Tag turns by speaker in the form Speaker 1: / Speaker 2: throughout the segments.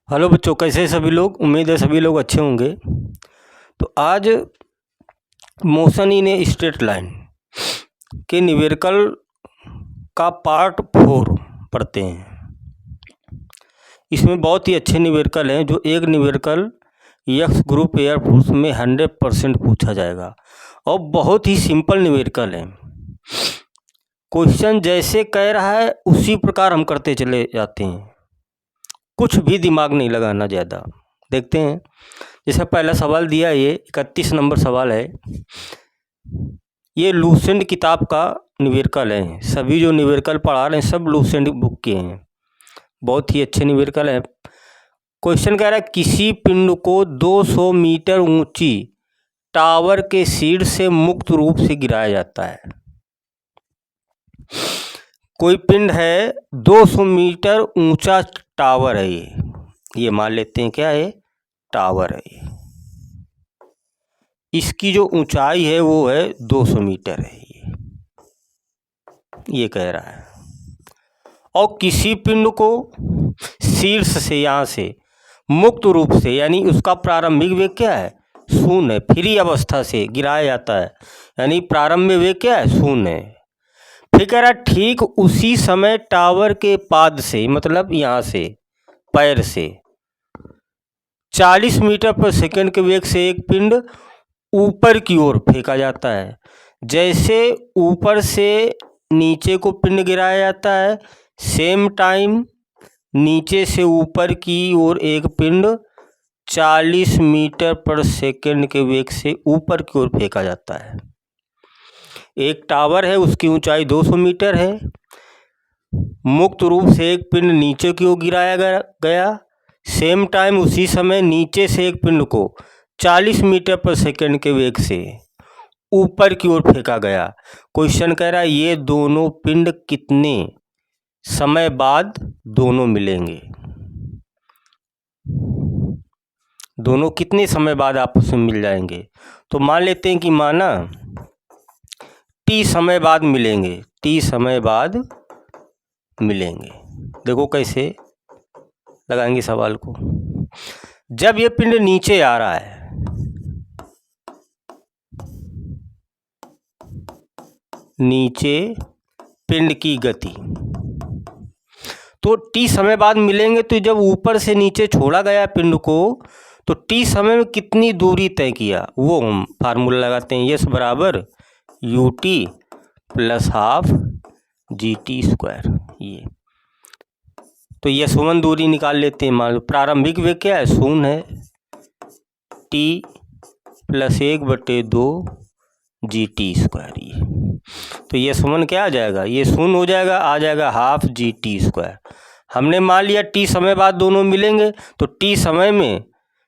Speaker 1: Hello बच्चों, कैसे हैं सभी लोग। उम्मीद है सभी लोग अच्छे होंगे। तो आज motion in a straight line के न्यूमेरिकल का पार्ट 4 पढ़ते हैं। इसमें बहुत ही अच्छे न्यूमेरिकल हैं, जो एक न्यूमेरिकल यक्स ग्रुप एयरफोर्स में 100% पूछा जाएगा और बहुत ही सिंपल न्यूमेरिकल है। क्वेश्चन जैसे कह रहा है उसी प्रकार हम करते चले जाते हैं, कुछ भी दिमाग नहीं लगाना ज़्यादा। देखते हैं। जैसे पहला सवाल दिया, ये 31 नंबर सवाल है। ये लूसेंट किताब का न्यूमेरिकल है। सभी जो न्यूमेरिकल पढ़ा रहे हैं सब लूसेंट बुक के हैं, बहुत ही अच्छे न्यूमेरिकल है। क्वेश्चन कह रहा है किसी पिंड को 200 मीटर ऊंची टावर के शीर्ष से मुक्त रूप से गिराया जाता है। कोई पिंड है, 200 मीटर ऊंचा टावर है। ये मान लेते हैं क्या है, टावर है। इसकी जो ऊंचाई है वो है 200 मीटर है। ये कह रहा है। और किसी पिंड को शीर्ष से, यहाँ से मुक्त रूप से, यानी उसका प्रारंभिक वेग क्या है, शून्य है, फ्री अवस्था से गिराया जाता है, यानी प्रारंभ में वेग क्या है, शून्य है। फिर कह रहा है ठीक उसी समय टावर के पाद से, मतलब यहाँ से पैर से 40 मीटर पर सेकंड के वेग से एक पिंड ऊपर की ओर फेंका जाता है। जैसे ऊपर से नीचे को पिंड गिराया जाता है, सेम टाइम नीचे से ऊपर की ओर एक पिंड 40 मीटर पर सेकंड के वेग से ऊपर की ओर फेंका जाता है। एक टावर है, उसकी ऊंचाई 200 मीटर है। मुक्त रूप से एक पिंड नीचे की ओर गिराया गया। सेम टाइम उसी समय नीचे से एक पिंड को 40 मीटर पर सेकंड के वेग से ऊपर की ओर फेंका गया। क्वेश्चन कह रहा है ये दोनों पिंड कितने समय बाद दोनों मिलेंगे, दोनों कितने समय बाद आपस में मिल जाएंगे। तो मान लेते हैं कि माना टी समय बाद मिलेंगे, टी समय बाद मिलेंगे। देखो कैसे लगाएंगे सवाल को। जब ये पिंड नीचे आ रहा है, नीचे पिंड की गति, तो टी समय बाद मिलेंगे। तो जब ऊपर से नीचे छोड़ा गया पिंड को, तो टी समय में कितनी दूरी तय किया वो हम फार्मूला लगाते हैं। यस बराबर U T plus half G T square. ये तो यस वन दूरी निकाल लेते हैं। मान लो प्रारंभिक वेग क्या है, शून्य है, T plus 1/2 G T square. ये तो यस वन क्या आ जाएगा, ये शून्य हो जाएगा, आ जाएगा हाफ जी टी स्क्वायर। हमने मान लिया टी समय बाद दोनों मिलेंगे, तो टी समय में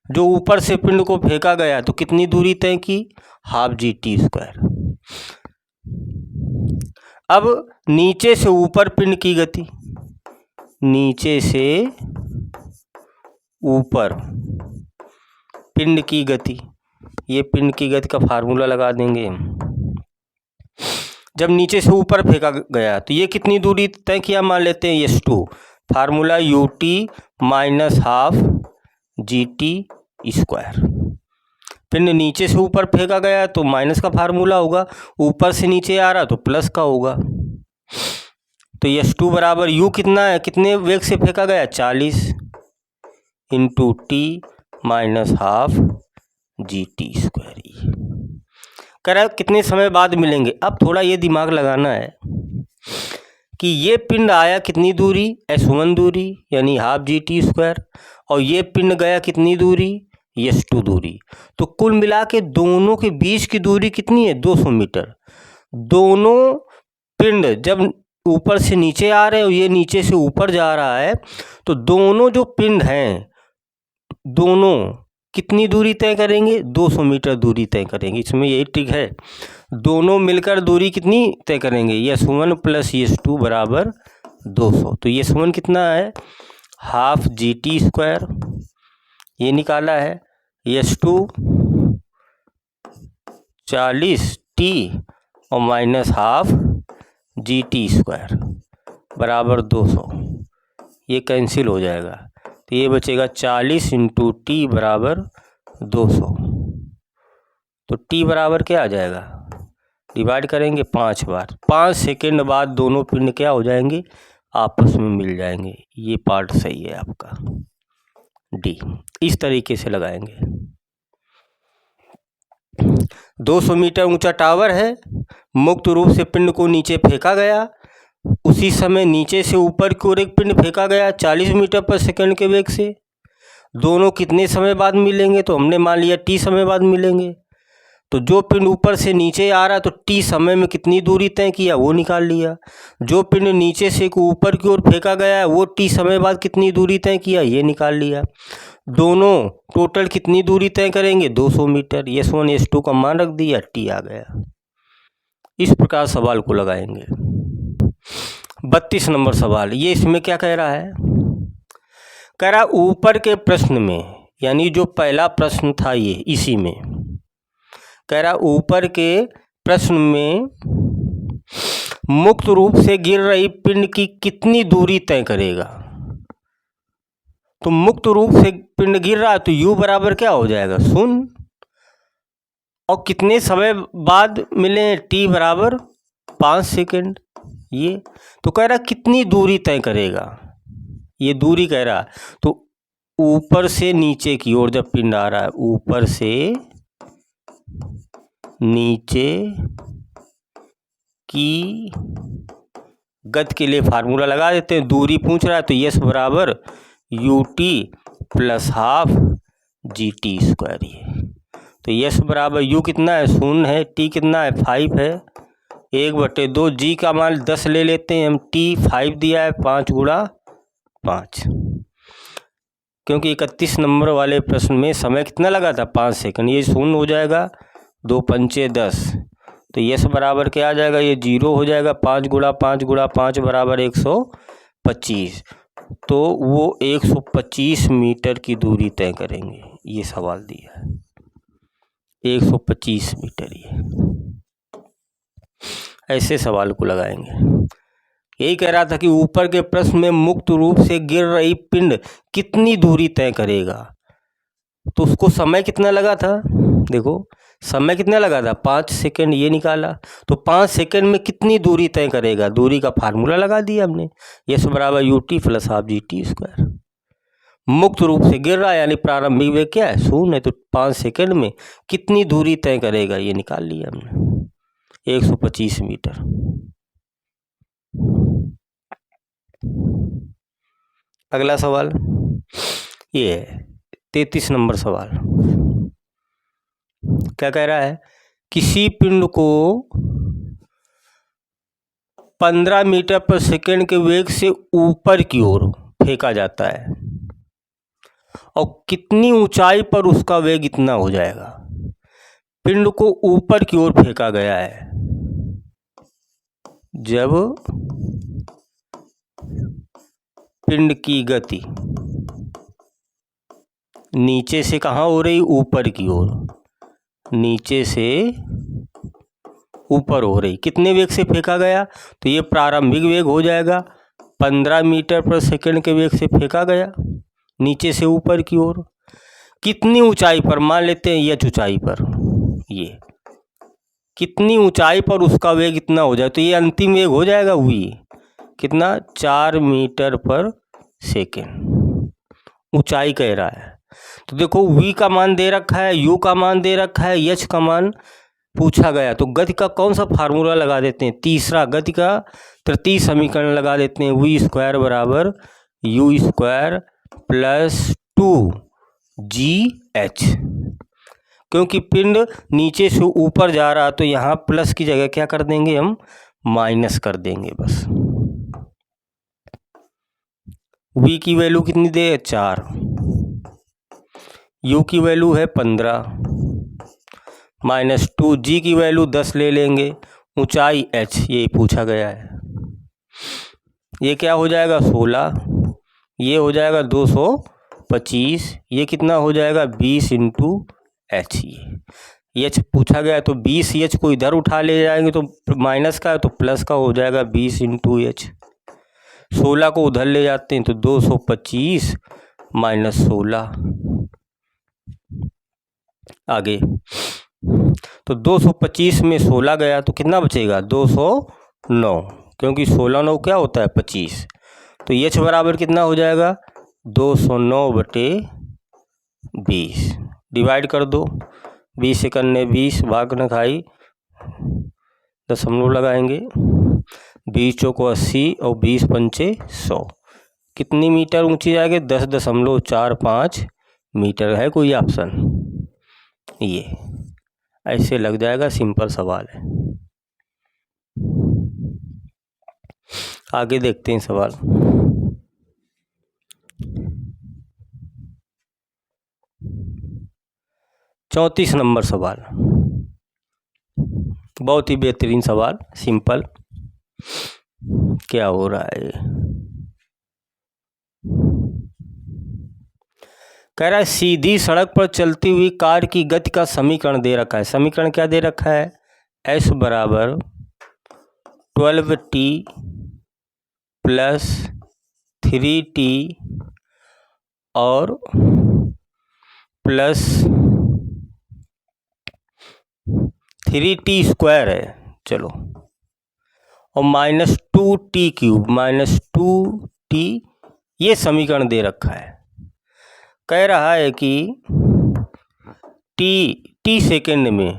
Speaker 1: जो ऊपर से पिंड को फेंका गया तो कितनी दूरी तय की, हाफ जी टी स्क्वायर। अब नीचे से ऊपर पिंड की गति, नीचे से ऊपर पिंड की गति, ये पिंड की गति का फार्मूला लगा देंगे। जब नीचे से ऊपर फेंका गया तो ये कितनी दूरी तय किया, मान लेते हैं yes 2, formula U T minus half G T square. पिंड नीचे से ऊपर फेंका गया तो माइनस का फार्मूला होगा, ऊपर से नीचे आ रहा तो प्लस का होगा। तो यस 2 बराबर यू कितना है, कितने वेग से फेंका गया, 40 into T minus half G T square. कह रहा है कितने समय बाद मिलेंगे। अब थोड़ा ये दिमाग लगाना है कि ये पिंड आया कितनी दूरी, S1 दूरी यानी हाफ जी टी स्क्वायर, और ये पिंड गया कितनी दूरी, S2 दूरी। तो कुल मिला के दोनों के बीच की दूरी कितनी है, 200 मीटर। दोनों पिंड जब ऊपर से नीचे आ रहे हैं और ये नीचे से ऊपर जा रहा है, तो दोनों जो पिंड हैं दोनों कितनी दूरी तय करेंगे, 200 मीटर दूरी तय करेंगे। इसमें यही ट्रिक है, दोनों मिलकर दूरी कितनी तय करेंगे, S1 प्लस S2 बराबर 200। तो S1 कितना है, हाफ जी टी स्क्वायर, ये निकाला है। S2 40 टी और minus half G T square बराबर 200, ये कैंसिल हो जाएगा। तो ये बचेगा 40 इंटू टी बराबर 200। तो टी बराबर क्या आ जाएगा, डिवाइड करेंगे 5 बार, 5 सेकेंड बाद दोनों पिंड क्या हो जाएंगे, आपस में मिल जाएंगे। ये पार्ट सही है आपका डी। इस तरीके से लगाएंगे। 200 मीटर ऊंचा टावर है, मुक्त रूप से पिंड को नीचे फेंका गया। उसी समय नीचे से ऊपर की ओर एक पिंड फेंका गया 40 मीटर पर सेकंड के वेग से। दोनों कितने समय बाद मिलेंगे, तो हमने मान लिया टी समय बाद मिलेंगे। तो जो पिंड ऊपर से नीचे आ रहा है तो टी समय में कितनी दूरी तय किया वो निकाल लिया। जो पिंड नीचे से ऊपर की ओर फेंका गया है वो टी समय बाद कितनी दूरी तय किया ये निकाल लिया। दोनों टोटल कितनी दूरी तय करेंगे, 200 मीटर। S1 S2 का मान रख दिया, टी आ गया। इस प्रकार सवाल को लगाएंगे। 32 नंबर सवाल, ये इसमें क्या कह रहा है, कह रहा ऊपर के प्रश्न में, यानी जो पहला प्रश्न था ये, इसी में कह रहा ऊपर के प्रश्न में मुक्त रूप से गिर रही पिंड की कितनी दूरी तय करेगा। तो मुक्त रूप से पिंड गिर रहा है तो u बराबर क्या हो जाएगा, 0। और कितने समय बाद मिले, t बराबर 5 सेकेंड। ये तो कह रहा कितनी दूरी तय करेगा, ये दूरी कह रहा। तो ऊपर से नीचे की ओर जब पिंड आ रहा है, ऊपर से नीचे की गति के लिए फार्मूला लगा देते हैं। दूरी पूछ रहा है तो S बराबर ut प्लस हाफ GT²। ये तो S बराबर u कितना है, 0 है, t कितना है, 5 है, 1/2। g का मान 10 ले लेते हैं हम, t 5 दिया है, 5 गुणा 5। क्योंकि 31 नंबर वाले प्रश्न में समय कितना लगा था, 5 सेकंड। ये 0 हो जाएगा, 2 पंचे 10। तो S बराबर क्या आ जाएगा, ये 0 हो जाएगा। 5 गुणा 5 गुणा 5 बराबर 125। तो वो 125 मीटर की दूरी तय करेंगे। ये सवाल दिया है 125 मीटर। ये ऐसे सवाल को लगाएंगे। यही कह रहा था कि ऊपर के प्रश्न में मुक्त रूप से गिर रही पिंड कितनी दूरी तय करेगा। तो उसको समय कितना लगा था, देखो समय कितना लगा था, 5 सेकंड। ये निकाला तो 5 सेकंड में कितनी दूरी तय करेगा, दूरी का फार्मूला लगा दिया हमने। S बराबर ut प्लस हाफ GT²। मुक्त रूप से गिर रहा है यानी प्रारंभिक वेग क्या है, 0 है। तो 5 सेकंड में कितनी दूरी तय करेगा ये निकाल लिया हमने, 125 मीटर। अगला सवाल ये है 33 नंबर सवाल। क्या कह रहा है, किसी पिंड को 15 मीटर पर सेकंड के वेग से ऊपर की ओर फेंका जाता है और कितनी ऊंचाई पर उसका वेग इतना हो जाएगा। पिंड को ऊपर की ओर फेंका गया है, जब पिंड की गति नीचे से कहाँ हो रही, ऊपर की ओर, नीचे से ऊपर हो रही। कितने वेग से फेंका गया, तो ये प्रारंभिक वेग हो जाएगा 15 मीटर पर सेकंड के वेग से फेंका गया नीचे से ऊपर की ओर। कितनी ऊंचाई पर, मान लेते हैं h ऊंचाई पर, ये कितनी ऊंचाई पर उसका वेग इतना हो जाए। तो ये अंतिम वेग हो जाएगा v कितना, 4 मीटर पर सेकेंड। ऊंचाई कह रहा है तो देखो v का मान दे रखा है, u का मान दे रखा है, h का मान पूछा गया। तो गति का कौन सा फार्मूला लगा देते हैं, तीसरा गति का तृतीय समीकरण लगा देते हैं। v² बराबर u² प्लस 2gh। क्योंकि पिंड नीचे से ऊपर जा रहा तो यहाँ प्लस की जगह क्या कर देंगे, हम माइनस कर देंगे बस। v की वैल्यू कितनी दे, 4, u की वैल्यू है 15 माइनस 2, g की वैल्यू 10 ले लेंगे, ऊंचाई h ये पूछा गया है। ये क्या हो जाएगा 16, ये हो जाएगा 225, ये कितना हो जाएगा 20 इंटू h। ये h पूछा गया तो 20 h को इधर उठा ले जाएंगे तो माइनस का है तो प्लस का हो जाएगा 20 इंटू h। 16 को उधर ले जाते हैं तो 225 -16। आगे तो 225 में 16 गया तो कितना बचेगा? 209, क्योंकि 16 9 क्या होता है? 25। तो h बराबर कितना हो जाएगा? 209/20। डिवाइड कर दो, 20 सेकंड ने 20 भाग न खाई, दशमलव लगाएंगे, 20 चौको 80 और 20 पंचे 100। कितनी मीटर ऊंची जाएगी? 10.45 मीटर। है कोई ऑप्शन? ये ऐसे लग जाएगा, सिंपल सवाल है। आगे देखते हैं सवाल। चौंतीस नंबर सवाल, बहुत ही बेहतरीन सवाल, सिंपल। क्या हो रहा है? कह रहा है सीधी सड़क पर चलती हुई कार की गति का समीकरण दे रखा है। समीकरण क्या दे रखा है? s बराबर 12t प्लस 3t और प्लस 3t स्क्वायर है, चलो, और -2t³ -2t, ये समीकरण दे रखा है। कह रहा है कि t सेकेंड में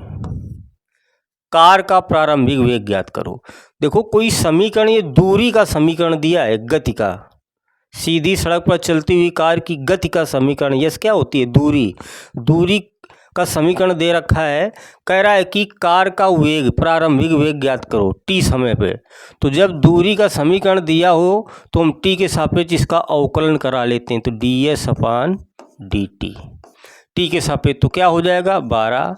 Speaker 1: कार का प्रारंभिक वेग ज्ञात करो। देखो कोई समीकरण, ये दूरी का समीकरण दिया है, गति का। सीधी सड़क पर चलती हुई कार की गति का समीकरण, यस क्या होती है? दूरी का समीकरण दे रखा है। कह रहा है कि कार का वेग, प्रारंभिक वेग ज्ञात करो t समय पे। तो जब दूरी का समीकरण दिया हो तो हम t के सापेक्ष इसका अवकलन करा लेते हैं। तो ds/dt, t के सापेक्ष तो क्या हो जाएगा? 12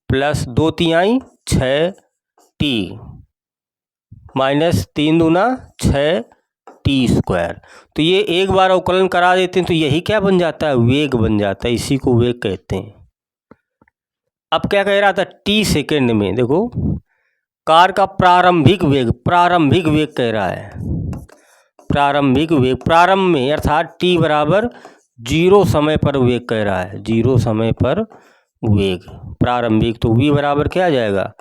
Speaker 1: प्लस 2 तिहाई 6t माइनस 3 दूना 6t स्क्वायर। तो ये एक बार अवकलन करा देते हैं तो यही क्या बन जाता है? वेग बन जाता है। इसी को वेग कहते हैं। अब क्या कह रहा था? t सेकेंड में देखो कार का प्रारंभिक वेग कह रहा है। प्रारंभिक वेग, प्रारंभ में, अर्थात t बराबर 0 समय पर वेग कह रहा है। 0 समय पर वेग प्रारंभिक, तो v बराबर क्या आ जाएगा?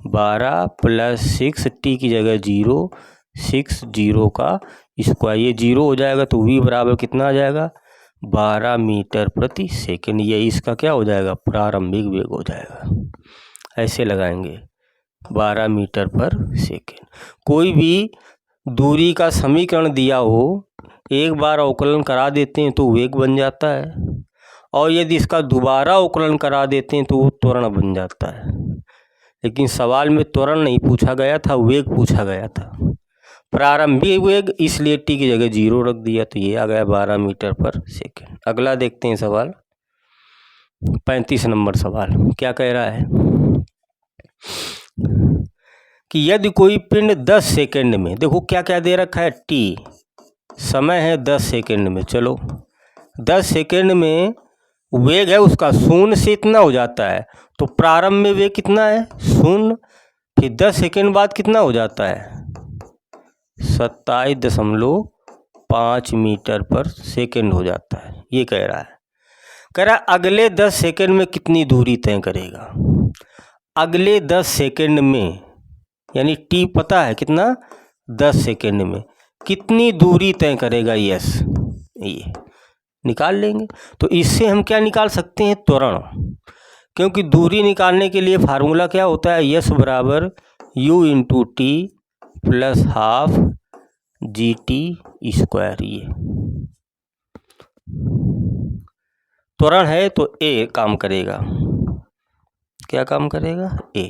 Speaker 1: 12 प्लस 6t की जगह 0, 6 0 का स्क्वायर, ये 0 हो जाएगा तो v बराबर कितना आ जाएगा? 12 मीटर प्रति सेकंड। ये इसका क्या हो जाएगा? प्रारंभिक वेग हो जाएगा। ऐसे लगाएंगे 12 मीटर पर सेकंड। कोई भी दूरी का समीकरण दिया हो, एक बार अवकलन करा देते हैं तो वेग बन जाता है, और यदि इसका दोबारा अवकलन करा देते हैं तो वो त्वरण बन जाता है। लेकिन सवाल में त्वरण नहीं पूछा गया था, वेग पूछा गया था। प्रारंभिक वेग, इसलिए t की जगह 0 रख दिया, तो ये आ गया 12 मीटर पर सेकंड। अगला देखते हैं सवाल, 35 नंबर सवाल। क्या कह रहा है कि यदि कोई पिंड 10 सेकंड में, देखो क्या क्या दे रखा है? t समय है 10 सेकंड में। चलो 10 सेकंड में वेग है उसका 0 से इतना हो जाता है, तो प्रारंभ में वेग कितना है? 0। फिर 10 सेकंड बाद कितना हो जाता है? 27.5 मीटर पर सेकंड हो जाता है। ये कह रहा है। कह रहा है अगले 10 सेकंड में कितनी दूरी तय करेगा? अगले 10 सेकंड में, यानी t पता है कितना? 10 सेकंड में कितनी दूरी तय करेगा? यस, ये निकाल लेंगे। तो इससे हम क्या निकाल सकते हैं? त्वरण। क्योंकि दूरी निकालने के लिए फार्मूला क्या होता है? यस बराबर u into T plus half GT square. ये त्वरण है तो a काम करेगा। क्या काम करेगा? a।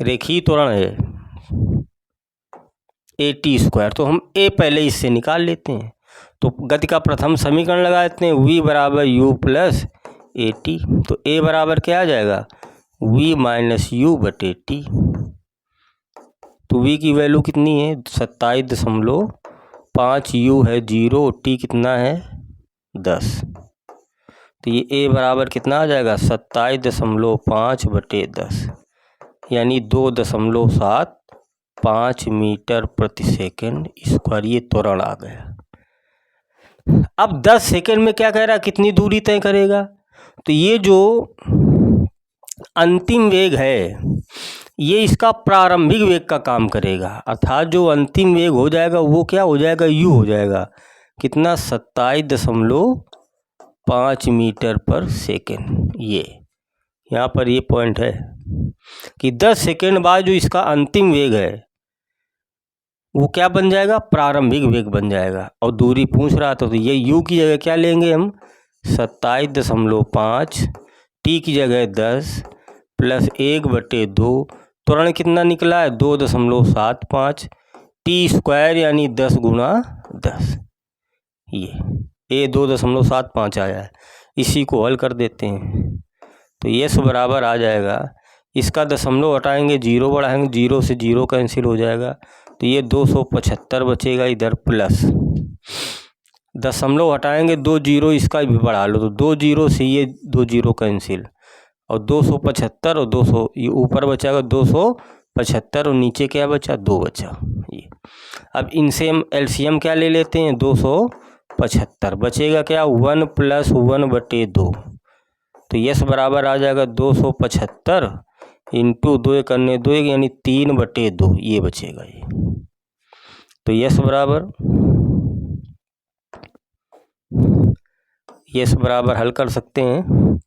Speaker 1: रेखीय त्वरण है AT स्क्वायर, तो हम a पहले इससे निकाल लेते हैं। तो गति का प्रथम समीकरण लगा देते हैं, v बराबर u प्लस AT। तो a बराबर क्या आ जाएगा? v माइनस u बटे t। तो v की वैल्यू कितनी है? 27.5, u है 0, t कितना है? 10। तो ये a बराबर कितना आ जाएगा? 27.5 बटे 10, यानी 2.75 मीटर प्रति सेकंड स्क्वायर। ये त्वरण आ गया। अब 10 सेकेंड में क्या कह रहा है, कितनी दूरी तय करेगा। तो ये जो अंतिम वेग है ये इसका प्रारंभिक वेग का काम करेगा, अर्थात जो अंतिम वेग हो जाएगा वो क्या हो जाएगा, u हो जाएगा। कितना, 27.5 मीटर पर सेकेंड। ये यहाँ पर ये पॉइंट है कि 10 सेकेंड बाद जो इसका अंतिम वेग है वो क्या बन जाएगा, प्रारंभिक वेग बन जाएगा। और दूरी पूछ रहा था तो ये u की जगह क्या लेंगे हम, 27.5, t की जगह 10 प्लस 1/2, त्वरण कितना निकला है 2.75, टी स्क्वायर यानी 10 गुणा 10, ये 2.75 आया है। इसी को हल कर देते हैं तो यस बराबर आ जाएगा, इसका दशमलव हटाएंगे 0 बढ़ाएंगे, 0 से 0 कैंसिल हो जाएगा तो ये 275 बचेगा इधर, प्लस दशमलव हटाएंगे 2 0, इसका भी बढ़ा लो तो 2 0 से ये 2 0 कैंसिल, और 275 और 200 ये ऊपर बचाएगा 275 और नीचे क्या बचा, 2 बचा। ये अब इनसे हम एलसीएम क्या ले लेते हैं, 275 बचेगा क्या, 1 + 1/2, तो यस बराबर आ जाएगा 275 इंटू 2 करने 2 यानी 3/2, ये बचेगा ये। तो यस बराबर हल कर सकते हैं,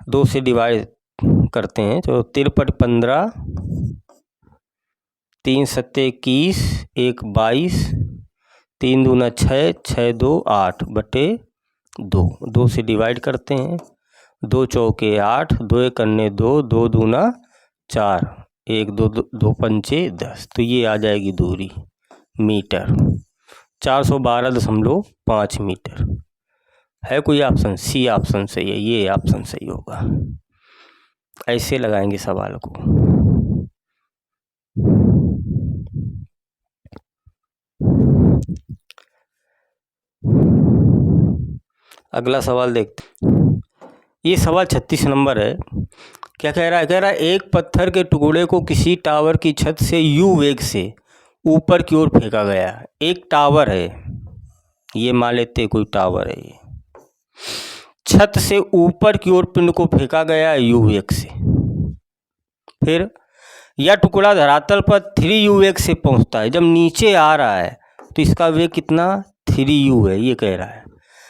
Speaker 1: 2 से डिवाइड करते हैं तो 3 × 15, 3 × 7 = 21, 1 = 22, 3 × 2 = 6, 6 × 2 = 8/2, 2 से डिवाइड करते हैं, 2 चौके 8, 2 करने 2, 2 दूना 4, 1 2 2 पंचे 10, तो ये आ जाएगी दूरी मीटर, 412.5 मीटर। है कोई ऑप्शन, सी ऑप्शन सही है, ये ऑप्शन सही होगा। ऐसे लगाएंगे सवाल को। अगला सवाल देखते, ये सवाल 36 नंबर है। क्या कह रहा है, कह रहा है एक पत्थर के टुकड़े को किसी टावर की छत से u वेग से ऊपर की ओर फेंका गया। एक टावर है, ये मान लेते कोई टावर है, ये छत से ऊपर की ओर पिंड को फेंका गया है u वेग से। फिर यह टुकड़ा धरातल पर 3u वेग से पहुंचता है। जब नीचे आ रहा है तो इसका वेग कितना, 3u है। ये कह रहा है,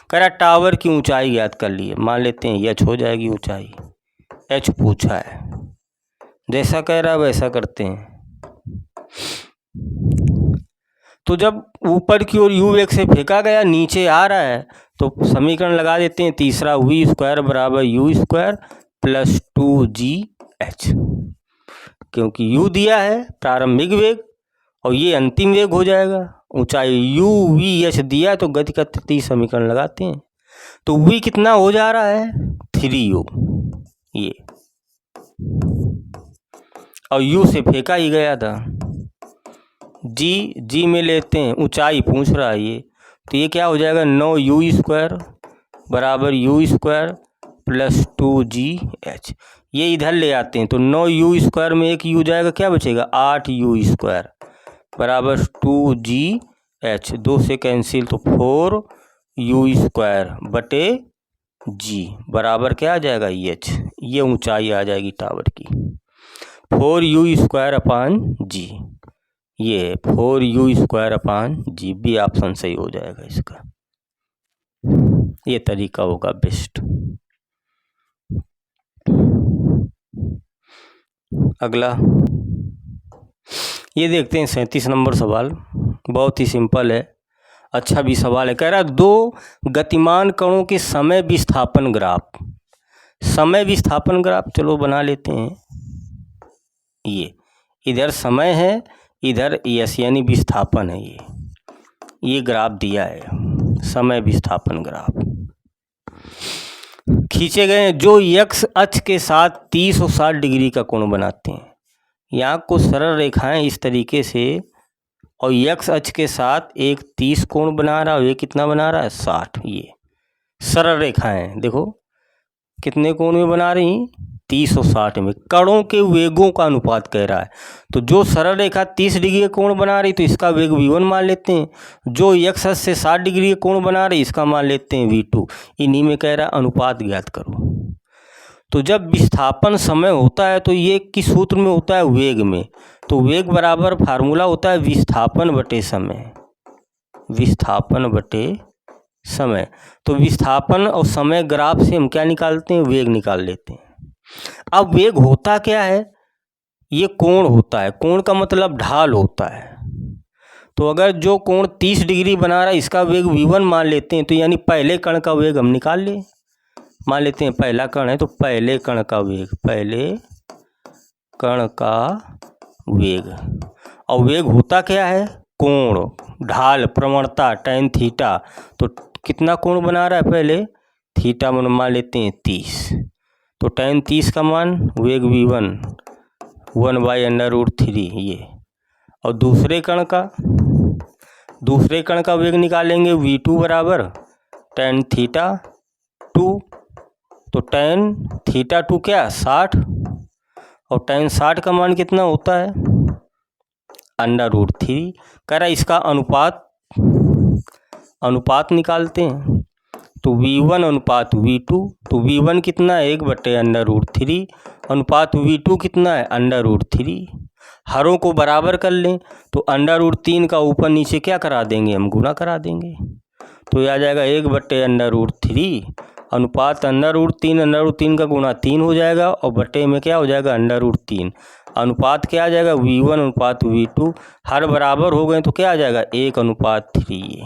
Speaker 1: कह रहा टावर की ऊंचाई ज्ञात कर लिए, मान लेते हैं h हो जाएगी ऊंचाई, h पूछा है, जैसा कह रहा है वैसा करते हैं। तो जब ऊपर की ओर u वेग से फेंका गया, नीचे आ रहा है तो समीकरण लगा देते हैं, तीसरा v² = u² + 2gh, क्योंकि u दिया है प्रारंभिक वेग और ये अंतिम वेग हो जाएगा। ऊंचाई u v h दिया है तो गति का तृतीय समीकरण लगाते हैं, तो v कितना हो जा रहा है, 3u, ये और u से फेंका ही गया था। g में लेते हैं, ऊंचाई पूछ रहा है ये, तो ये क्या हो जाएगा, 9u² = u² + 2gh। ये इधर ले आते हैं तो 9u² में एक u जाएगा, क्या बचेगा, 8u² = 2gh, 2 से कैंसिल तो 4u² / g बराबर क्या आ जाएगा, h। ये ऊंचाई आ जाएगी टावर की, 4u² / g, ये 4u² / g, भी ऑप्शन सही हो जाएगा इसका। ये तरीका होगा बेस्ट। अगला ये देखते हैं 37 नंबर सवाल, बहुत ही सिंपल है, अच्छा भी सवाल है। कह रहा है 2 गतिमान कणों के समय विस्थापन ग्राफ, समय विस्थापन ग्राफ चलो बना लेते हैं। ये इधर समय है, इधर यस यानी विस्थापन है, ये ग्राफ दिया है, समय विस्थापन ग्राफ खींचे गए हैं जो x अक्ष के साथ 30 और 60 डिग्री का कोण बनाते हैं। यहाँ कुछ सरल रेखाएं इस तरीके से, और x अक्ष के साथ एक 30 कोण बना रहा है, ये कितना बना रहा है, 60। ये सरल रेखाएं देखो कितने कोण में बना रही, 30 और 60 में कणों के वेगों का अनुपात कह रहा है। तो जो सरल रेखा 30 डिग्री का कोण बना रही तो इसका वेग v1 मान लेते हैं, जो x अक्ष से 60 डिग्री का कोण बना रही इसका मान लेते हैं v2। इन्हीं में कह रहा है अनुपात ज्ञात करो। तो जब विस्थापन समय होता है तो ये किस सूत्र में होता है, वेग में। तो वेग बराबर फार्मूला होता है विस्थापन बटे समय, विस्थापन बटे समय। तो विस्थापन और समय ग्राफ से हम क्या निकालते हैं, वेग निकाल लेते हैं। अब वेग होता क्या है, ये कोण होता है, कोण का मतलब ढाल होता है। तो अगर जो कोण 30 डिग्री बना रहा है इसका वेग v1 मान लेते हैं, तो यानी पहले कण का वेग हम निकाल लें। मान लेते हैं पहला कण है तो पहले कण का वेग, पहले कण का वेग। और वेग होता क्या है, कोण, ढाल, प्रवणता, tan थीटा। तो कितना कोण बना रहा है, पहले थीटा मान लेते हैं 30। तो tan 30 का मान वेग v1 1/√3 ये। और दूसरे कण का वेग निकालेंगे v2 बराबर tan थीटा 2। तो tan थीटा 2 क्या, 60। और tan 60 का मान कितना होता है, √3। कह रहा इसका अनुपात निकालते हैं। तो v1 अनुपात v2, तो v1 कितना है 1/√3, अनुपात v2 कितना है √3। हरों को बराबर कर लें तो √3 का ऊपर नीचे क्या करा देंगे, हम गुना करा देंगे। तो ये आ जाएगा 1/√3 अनुपात √3 का गुना 3 हो जाएगा और बटे में क्या हो जाएगा √3। अनुपात क्या आ जाएगा, v1 अनुपात v2। हर बराबर हो गए तो क्या आ जाएगा 1:3,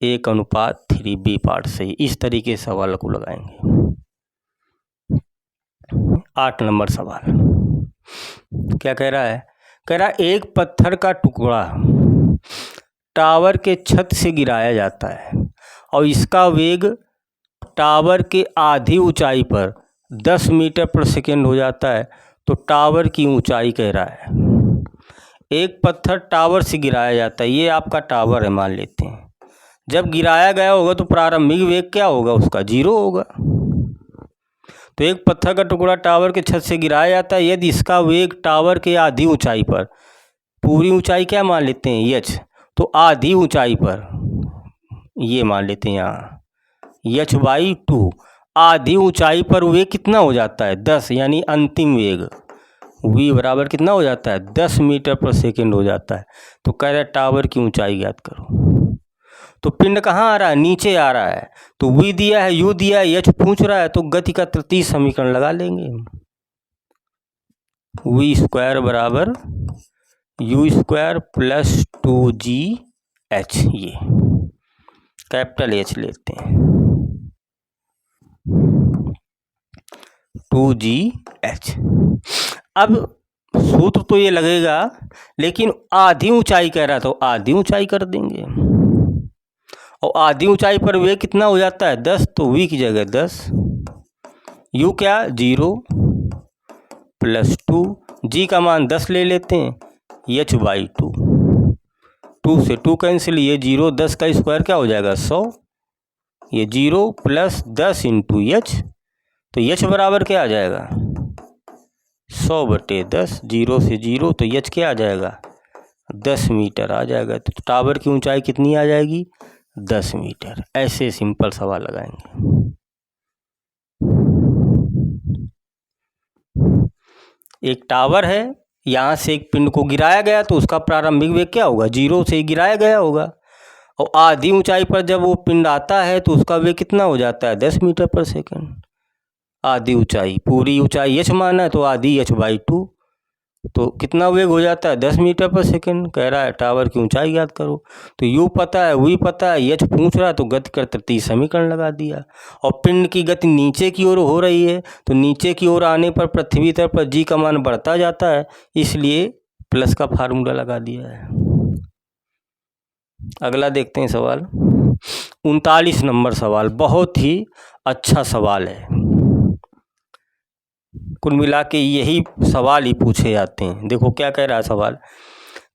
Speaker 1: 1:3 बी पार्ट से। इस तरीके से सवाल को लगाएंगे। 8 नंबर सवाल क्या कह रहा है, कह रहा एक पत्थर का टुकड़ा टावर के छत से गिराया जाता है और इसका वेग टावर के आधी ऊंचाई पर 10 मीटर प्रति सेकंड हो जाता है। तो टावर की ऊंचाई कह रहा है। एक पत्थर टावर से गिराया जाता है, ये आपका टावर है मान लेते हैं। जब गिराया गया होगा तो प्रारंभिक वेग क्या होगा उसका, 0 होगा। तो एक पत्थर का टुकड़ा टावर के छत से गिराया जाता है यदि इसका वेग टावर के आधी ऊंचाई पर, पूरी ऊंचाई क्या मान लेते हैं h, तो आधी ऊंचाई पर ये मान लेते हैं यहाँ h/2। आधी ऊंचाई पर वेग कितना हो जाता है 10, यानी अंतिम वेग v बराबर कितना हो जाता है 10 मीटर प्रति सेकंड हो जाता है। तो कह रहा है टावर की ऊंचाई ज्ञात करो। तो पिंड कहाँ आ रहा है, नीचे आ रहा है। तो v दिया है, u दिया है, h पूछ रहा है, तो गति का तृतीय समीकरण लगा लेंगे। v² बराबर u² प्लस 2gh, ये कैपिटल H लेते हैं 2gh। अब सूत्र तो ये लगेगा लेकिन आधी ऊंचाई कह रहा तो आधी ऊंचाई कर देंगे। और आधी ऊंचाई पर वेग कितना हो जाता है 10, तो v की जगह 10, u क्या 0 प्लस 2, g का मान 10 ले लेते हैं, h/2। 2 से 2 कैंसिल, ये 0, 10 का स्क्वायर क्या हो जाएगा 100, ये 0 प्लस 10 इंटू h। तो h बराबर क्या आ जाएगा 100/10, 0 से 0, तो h क्या आ जाएगा 10 मीटर आ जाएगा। तो टावर की ऊंचाई कितनी आ जाएगी 10 मीटर। ऐसे सिंपल सवाल लगाएंगे। एक टावर है, यहाँ से एक पिंड को गिराया गया तो उसका प्रारंभिक वेग क्या होगा 0 से गिराया गया होगा। और आधी ऊंचाई पर जब वो पिंड आता है तो उसका वेग कितना हो जाता है 10 मीटर प्रति सेकंड। आधी ऊंचाई, पूरी ऊंचाई h माना है तो आधी h/2, तो कितना वेग हो जाता है 10 मीटर प्रति सेकंड। कह रहा है टावर की ऊंचाई याद करो। तो u पता है, v पता है, h पूछ रहा है, तो गति का तृतीय समीकरण लगा दिया। और पिंड की गति नीचे की ओर हो रही है तो नीचे की ओर आने पर पृथ्वी तल पर g का मान बढ़ता जाता है, इसलिए प्लस का फार्मूला लगा दिया है। अगला देखते हैं सवाल 39 नंबर सवाल। बहुत ही अच्छा सवाल है, कुल मिला के यही सवाल ही पूछे जाते हैं। देखो क्या कह रहा है सवाल,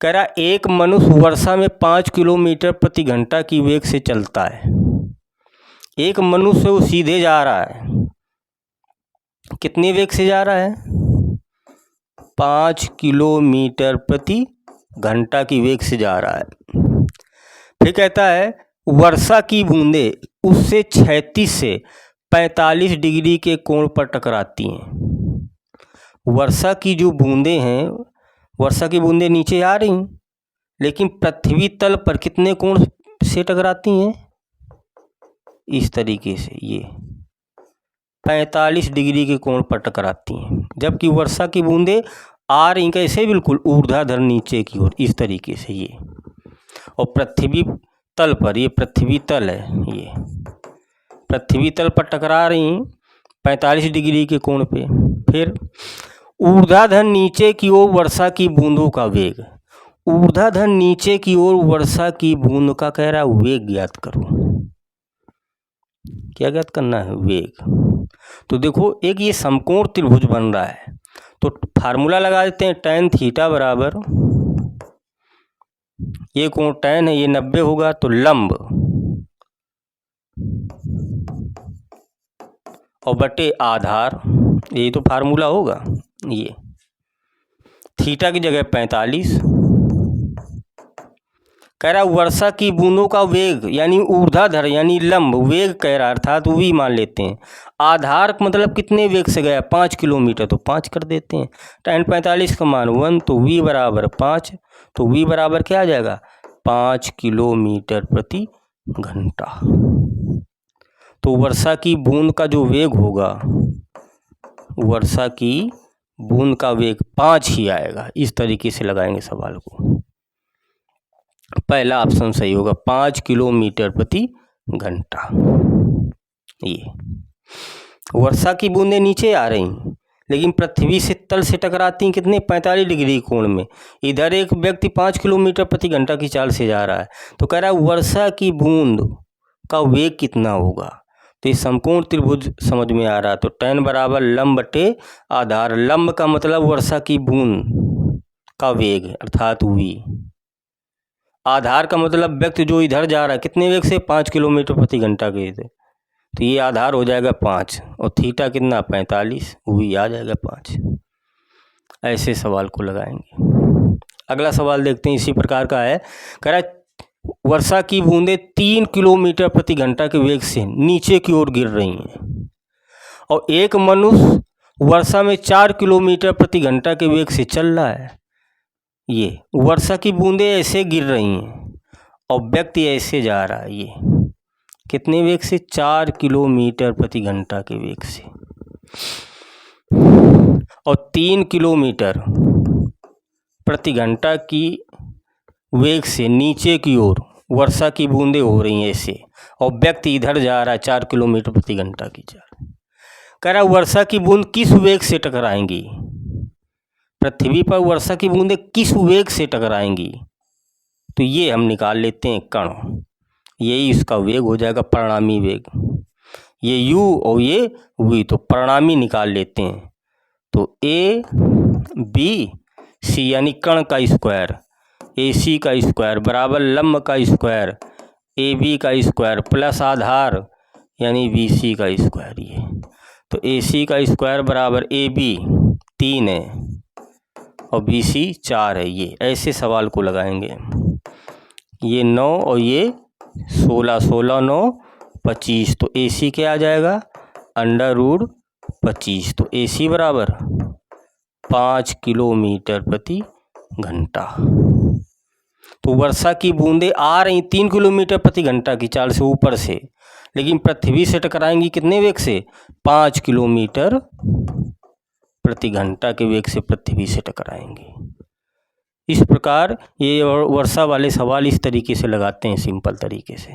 Speaker 1: कह रहा एक मनुष्य वर्षा में 5 किलोमीटर प्रति घंटा की वेग से चलता है। एक मनुष्य वो सीधे जा रहा है कितने वेग से जा रहा है? 5 किलोमीटर प्रति घंटा की वेग से जा रहा है। फिर कहता है वर्षा की बूंदें उससे 36 से 45 डिग्री के कोण पर टकराती हैं। वर्षा की जो बूंदें हैं, वर्षा की बूंदें नीचे आ रही, लेकिन पृथ्वी तल पर कितने कोण से टकराती हैं? इस तरीके से, ये 45 डिग्री के कोण पर टकराती हैं। जबकि वर्षा की बूंदें आ रही कैसे? बिल्कुल ऊर्ध्वाधर नीचे की ओर, इस तरीके से ये। और पृथ्वी तल पर, ये पृथ्वी तल है, ये पृथ्वी तल पर टकरा रही 45 डिग्री के कोण पे। फिर ऊर्ध्वाधर नीचे की ओर वर्षा की बूंदों का वेग, ऊर्ध्वाधर नीचे की ओर वर्षा की बूंद का कह रहा वेग ज्ञात करो। क्या ज्ञात करना है? वेग। तो देखो एक ये समकोण त्रिभुज बन रहा है, तो फार्मूला लगा देते हैं tan थीटा बराबर, ये कोण tan है, ये 90 होगा, तो लंब और बटे आधार, ये तो फार्मूला होगा। ये थीटा की जगह 45, कह रहा वर्षा की बूंदों का वेग यानी ऊर्ध्वाधर यानी लंब वेग कह रहा, अर्थात वी मान लेते हैं। आधार मतलब कितने वेग से गया? 5 किलोमीटर, तो 5 कर देते हैं। tan 45 का मान 1, तो v बराबर 5, तो v बराबर क्या आ जाएगा? 5 किलोमीटर प्रति घंटा। तो वर्षा की बूंद का जो वेग होगा, वर्षा की बूंद का वेग 5 ही आएगा। इस तरीके से लगाएंगे सवाल को। पहला ऑप्शन सही होगा, 5 किलोमीटर प्रति घंटा। ये वर्षा की बूंदें नीचे आ रही, लेकिन पृथ्वी से तल से टकराती कितने? 45 डिग्री कोण में। इधर एक व्यक्ति 5 किलोमीटर प्रति घंटा की चाल से जा रहा है, तो कह रहा है वर्षा की बूंद का वेग कितना होगा? तो ये समकोण त्रिभुज समझ में आ रहा। तो tan बराबर लंब बटे आधार। लंब का मतलब वर्षा की बूंद का वेग अर्थात v। आधार का मतलब व्यक्ति जो इधर जा रहा है कितने वेग से? 5 किलोमीटर प्रति घंटा के थे, तो ये आधार हो जाएगा 5 और थीटा कितना? 45, v आ जाएगा 5। ऐसे सवाल को लगाएंगे। अगला सवाल देखते हैं, इसी प्रकार का है। कह रहा है वर्षा की बूंदें 3 किलोमीटर प्रति घंटा के वेग से नीचे की ओर गिर रही हैं और एक मनुष्य वर्षा में 4 किलोमीटर प्रति घंटा के वेग से चल रहा है। ये वर्षा की बूंदें ऐसे गिर रही हैं और व्यक्ति ऐसे जा रहा है, ये कितने वेग से? 4 किलोमीटर प्रति घंटा के वेग से। और 3 किलोमीटर प्रति घंटा की वेग से नीचे की ओर वर्षा की बूंदें हो रही हैं ऐसे, और व्यक्ति इधर जा रहा है 4 किलोमीटर प्रति घंटा की चाल। कह रहा वर्षा की बूंद किस वेग से टकराएंगी? पृथ्वी पर वर्षा की बूंदें किस वेग से टकराएंगी? तो ये हम निकाल लेते हैं कण, यही इसका वेग हो जाएगा, परिणामी वेग। ये u और ये v, तो परिणामी निकाल लेते हैं। तो a b c यानी कण का स्क्वायर, ac का स्क्वायर बराबर लंब का स्क्वायर ab का स्क्वायर प्लस आधार यानी bc का स्क्वायर। ये तो ac का स्क्वायर बराबर ab 3 है और BC 4 है। ये ऐसे सवाल को लगाएंगे। ये 9 और ये 16, 16 9 25, तो AC क्या आ जाएगा? √25। तो AC बराबर 5 किलोमीटर प्रति घंटा। तो वर्षा की बूंदें आ रही 3 किलोमीटर प्रति घंटा की चाल से ऊपर से, लेकिन पृथ्वी से टकराएंगी कितने वेग से? 5 किलोमीटर प्रति घंटा के वेग से पृथ्वी से टकराएंगे। इस प्रकार ये वर्षा वाले सवाल इस तरीके से लगाते हैं, सिंपल तरीके से।